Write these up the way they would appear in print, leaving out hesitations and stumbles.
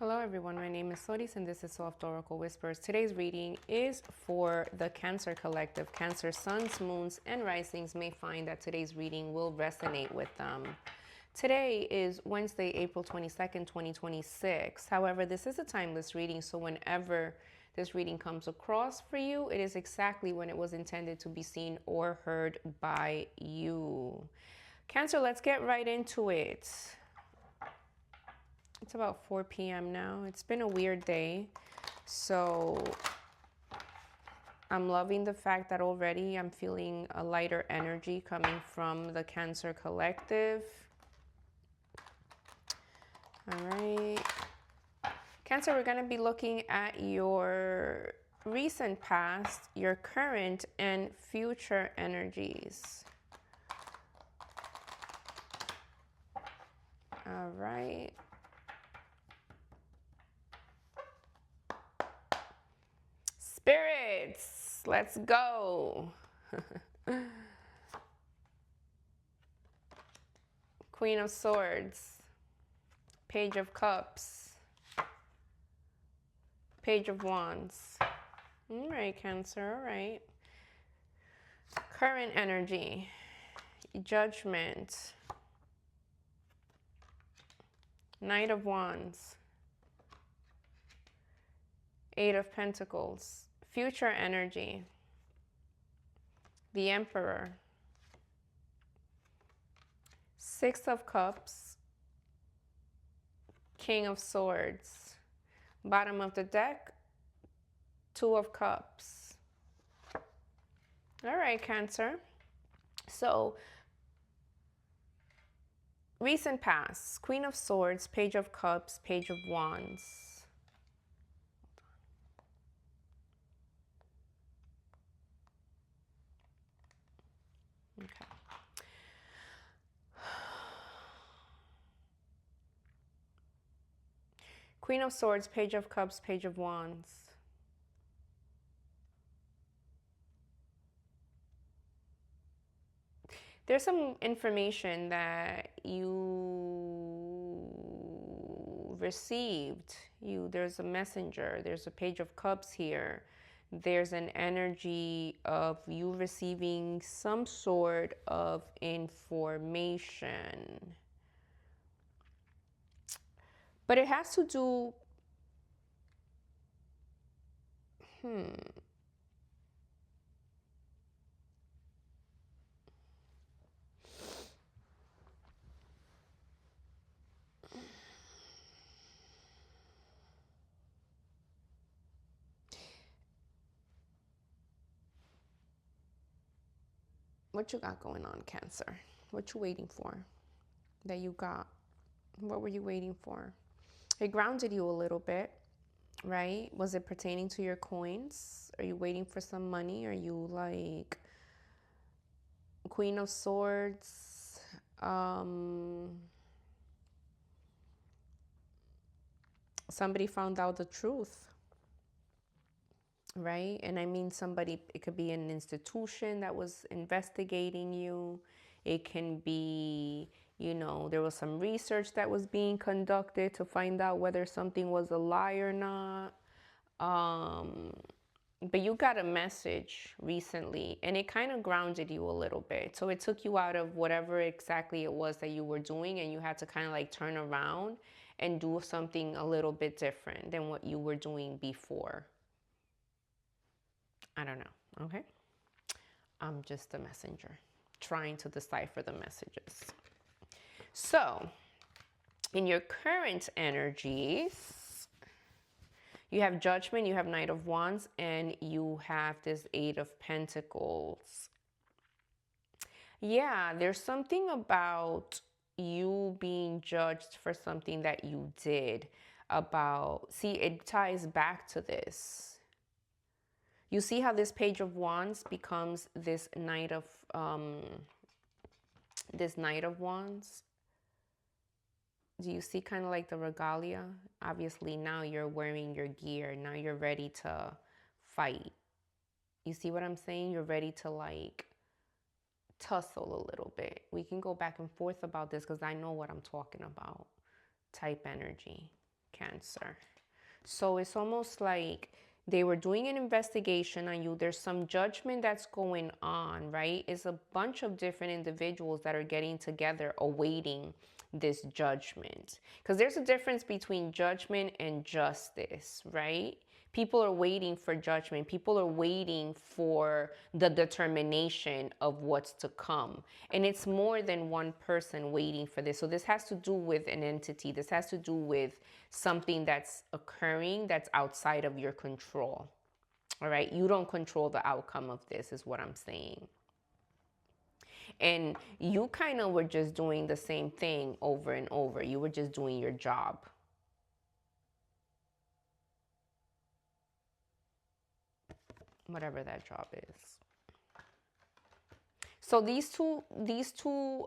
Hello everyone, my name is Soris and this is Soft Oracle Whispers. Today's reading is for the Cancer Collective. Cancer suns, moons, and risings may find that today's reading will resonate with them. Today is Wednesday, April 22nd, 2026. However, this is a timeless reading, so whenever this reading comes across for you, it is exactly when it was intended to be seen or heard by you. Cancer, let's get right into it. It's about 4 p.m. now. It's been a weird day. So I'm loving the fact that already I'm feeling a lighter energy coming from the Cancer Collective. All right. Cancer, we're going to be looking at your recent past, your current and future energies. All right. Spirits, let's go. Queen of Swords, Page of Cups, Page of Wands. All right, Cancer, all right. Current energy, Judgment, Knight of Wands, Eight of Pentacles. Future energy, the Emperor, Six of Cups, King of Swords. Bottom of the deck, Two of Cups. All right, Cancer. So, recent past, Queen of Swords, Page of Cups, Page of Wands. Okay. Queen of Swords, Page of Cups, Page of Wands. There's some information that you received. There's a messenger. There's a Page of Cups here. There's an energy of you receiving some sort of information. But it has to do... What you got going on, Cancer? What you waiting for that you got? What were you waiting for? It grounded you a little bit, right? Was it pertaining to your coins? Are you waiting for some money? Are you like Queen of Swords? Somebody found out the truth, right? And I mean somebody, it could be an institution that was investigating you. It can be, there was some research that was being conducted to find out whether something was a lie or not. But you got a message recently and it kind of grounded you a little bit. So it took you out of whatever exactly it was that you were doing, and you had to kind of like turn around and do something a little bit different than what you were doing before. I don't know, okay? I'm just a messenger trying to decipher the messages. So, in your current energies, you have Judgment, you have Knight of Wands, and you have this Eight of Pentacles. Yeah, there's something about you being judged for something that you did. See, it ties back to this. You see how this Page of Wands becomes this Knight of Wands? Do you see kind of like the regalia? Obviously now you're wearing your gear. Now you're ready to fight. You see what I'm saying? You're ready to like tussle a little bit. We can go back and forth about this because I know what I'm talking about. Type energy. Cancer. So it's almost like they were doing an investigation on you. There's some judgment that's going on, right? It's a bunch of different individuals that are getting together awaiting this judgment. Because there's a difference between judgment and justice, right? People are waiting for judgment. People are waiting for the determination of what's to come. And it's more than one person waiting for this. So this has to do with an entity. This has to do with something that's occurring that's outside of your control. All right? You don't control the outcome of this, is what I'm saying. And you kind of were just doing the same thing over and over. You were just doing your job. Whatever that job is. So these two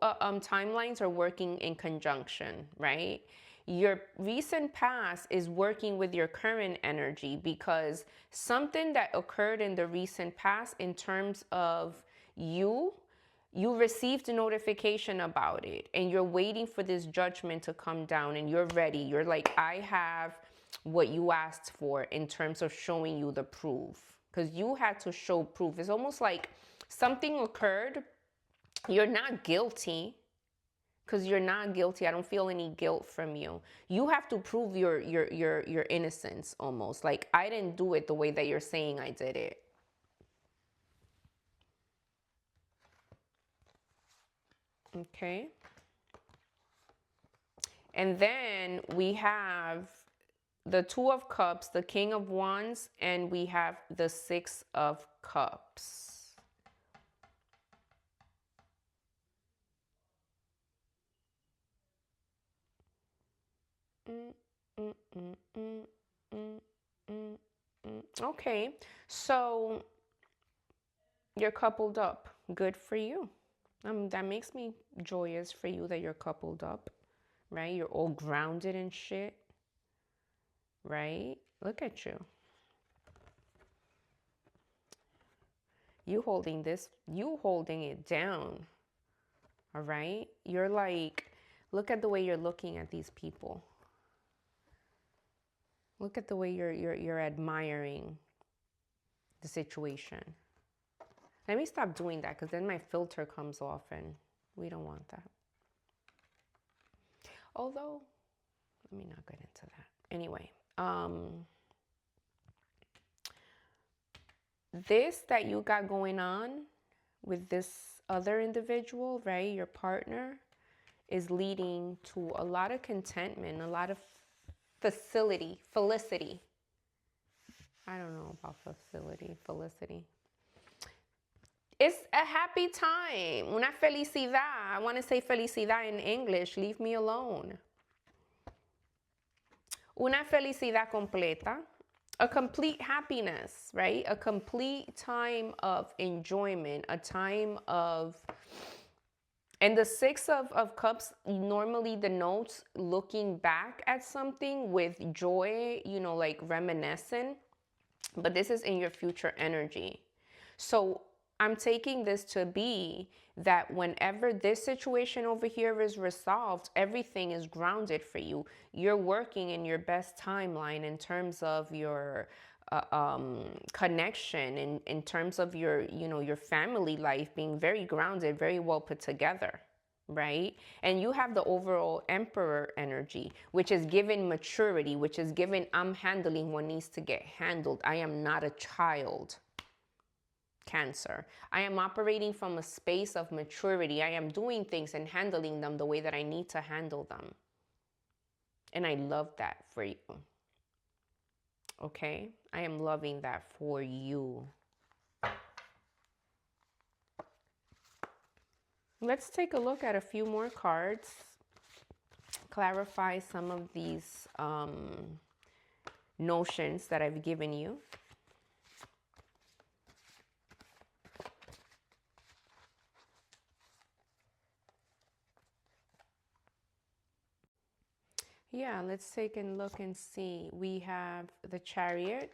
timelines are working in conjunction, right? Your recent past is working with your current energy because something that occurred in the recent past in terms of you received a notification about it and you're waiting for this judgment to come down and you're ready. You're like, I have what you asked for in terms of showing you the proof. Because you had to show proof. It's almost like something occurred. You're not guilty. Because you're not guilty. I don't feel any guilt from you. You have to prove your innocence almost. Like, I didn't do it the way that you're saying I did it. Okay. And then we have the Two of Cups, the King of Wands, and we have the Six of Cups. Okay, so you're coupled up. Good for you. That makes me joyous for you that you're coupled up, right? You're all grounded and shit. Right? Look at you. You holding it down. All right? You're like, look at the way you're looking at these people. Look at the way you're admiring the situation. Let me stop doing that because then my filter comes off and we don't want that. Although, let me not get into that. Anyway, this that you got going on with this other individual, right, your partner, is leading to a lot of contentment, a lot of felicity. I don't know about felicity. It's a happy time. Una felicidad. I want to say felicidad in English. Leave me alone. Una felicidad completa. A complete happiness, right? A complete time of enjoyment, a time of... And the Six of Cups normally denotes looking back at something with joy, you know, like reminiscent. But this is in your future energy. So I'm taking this to be that whenever this situation over here is resolved, everything is grounded for you. You're working in your best timeline in terms of your connection, in terms of your, you know, your family life being very grounded, very well put together, right? And you have the overall Emperor energy, which is given maturity, which is given I'm handling what needs to get handled. I am not a child. Cancer. I am operating from a space of maturity. I am doing things and handling them the way that I need to handle them. And I love that for you. Okay? I am loving that for you. Let's take a look at a few more cards. Clarify some of these notions that I've given you. Yeah, let's take a look and see. We have the Chariot.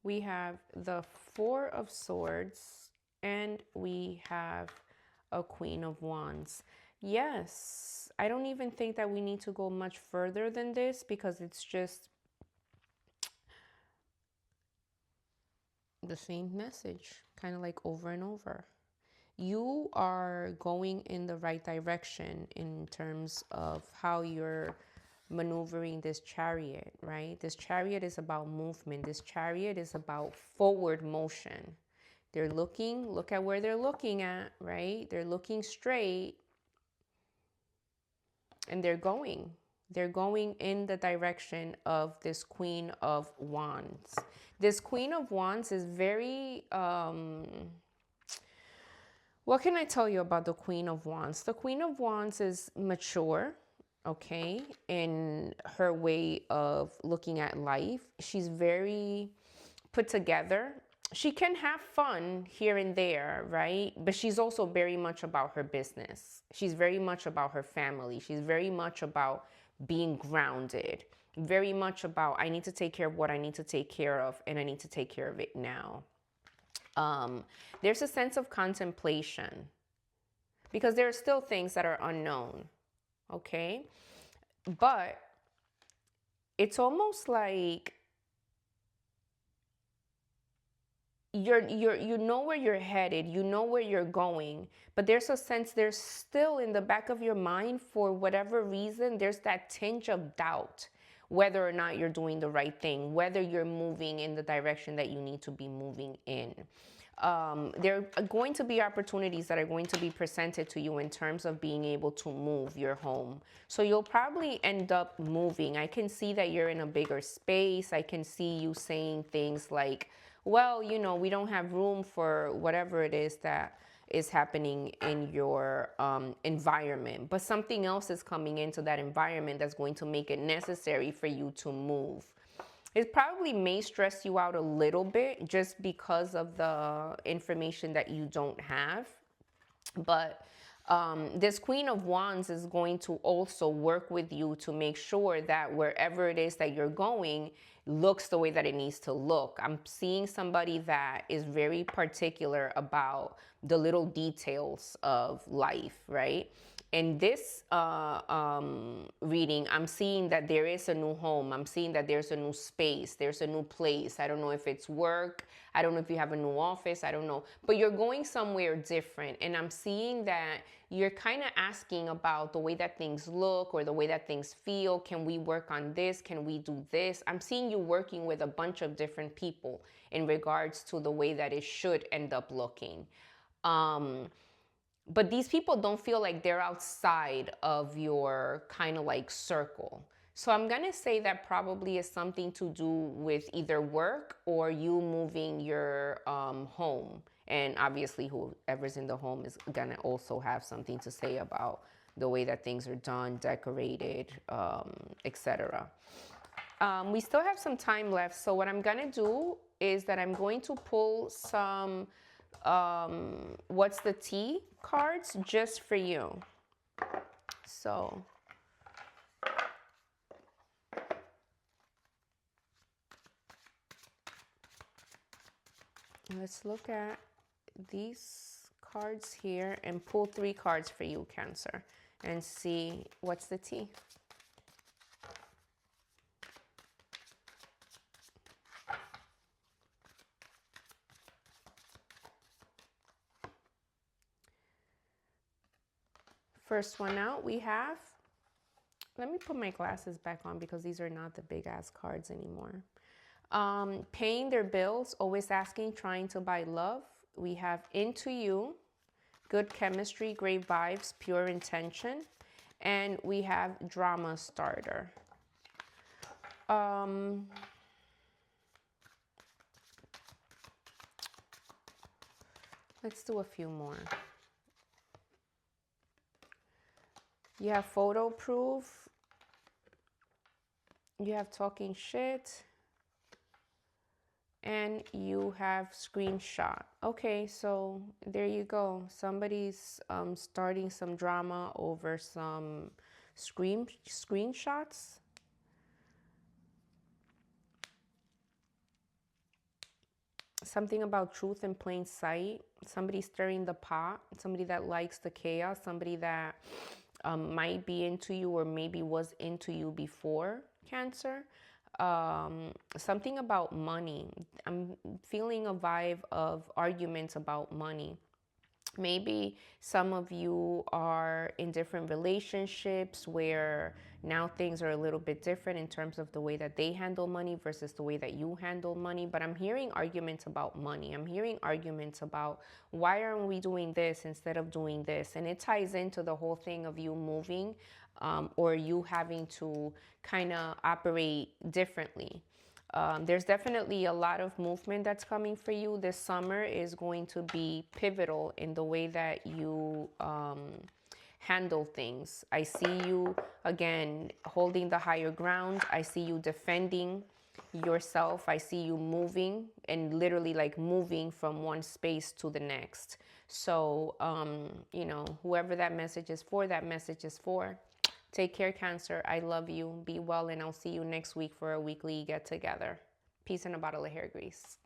We have the Four of Swords. And we have a Queen of Wands. Yes, I don't even think that we need to go much further than this because it's just the same message, kind of like over and over. You are going in the right direction in terms of how you're maneuvering this chariot, right? This chariot is about movement. This chariot is about forward motion. They're looking, look at where they're looking at, right? They're looking straight and they're going. They're going in the direction of this Queen of Wands. This Queen of Wands is very, what can I tell you about the Queen of Wands? The Queen of Wands is mature, okay, in her way of looking at life. She's very put together. She can have fun here and there, right? But she's also very much about her business. She's very much about her family. She's very much about being grounded. Very much about, I need to take care of what I need to take care of, and I need to take care of it now. There's a sense of contemplation because there are still things that are unknown, okay? But it's almost like you know where you're headed, you know where you're going, but there's a sense, there's still in the back of your mind, for whatever reason, there's that tinge of doubt whether or not you're doing the right thing, whether you're moving in the direction that you need to be moving in. There are going to be opportunities that are going to be presented to you in terms of being able to move your home. So you'll probably end up moving. I can see that you're in a bigger space. I can see you saying things like, well, you know, we don't have room for whatever it is that is happening in your environment, but something else is coming into that environment that's going to make it necessary for you to move. It probably may stress you out a little bit just because of the information that you don't have. But this Queen of Wands is going to also work with you to make sure that wherever it is that you're going looks the way that it needs to look. I'm seeing somebody that is very particular about the little details of life, right? In this reading, I'm seeing that there is a new home. I'm seeing that there's a new space. There's a new place. I don't know if it's work. I don't know if you have a new office. I don't know. But you're going somewhere different. And I'm seeing that you're kind of asking about the way that things look or the way that things feel. Can we work on this? Can we do this? I'm seeing you working with a bunch of different people in regards to the way that it should end up looking. But these people don't feel like they're outside of your kind of like circle. So I'm going to say that probably is something to do with either work or you moving your home. And obviously whoever's in the home is going to also have something to say about the way that things are done, decorated, etc. We still have some time left. So what I'm going to do is that I'm going to pull some what's the tea cards just for you. So let's look at these cards here and pull 3 cards for you, Cancer, and see what's the tea. First one out, we have, let me put my glasses back on because these are not the big ass cards anymore. Paying their bills, always asking, trying to buy love. We have into you, good chemistry, great vibes, pure intention. And we have drama starter. Let's do a few more. You have photo proof. You have talking shit. And you have screenshot. Okay, so there you go. Somebody's starting some drama over some screenshots. something about truth in plain sight, somebody stirring the pot, somebody that likes the chaos, somebody that might be into you or maybe was into you before, Cancer. Something about money. I'm feeling a vibe of arguments about money. Maybe some of you are in different relationships where now things are a little bit different in terms of the way that they handle money versus the way that you handle money. But I'm hearing arguments about money. I'm hearing arguments about why aren't we doing this instead of doing this? And it ties into the whole thing of you moving or you having to kind of operate differently. There's definitely a lot of movement that's coming for you. This summer is going to be pivotal in the way that you handle things. I see you, again, holding the higher ground. I see you defending yourself. I see you moving and literally like moving from one space to the next. So, you know, whoever that message is for, that message is for. Take care, Cancer. I love you. Be well, and I'll see you next week for a weekly get together. Peace and a bottle of hair grease.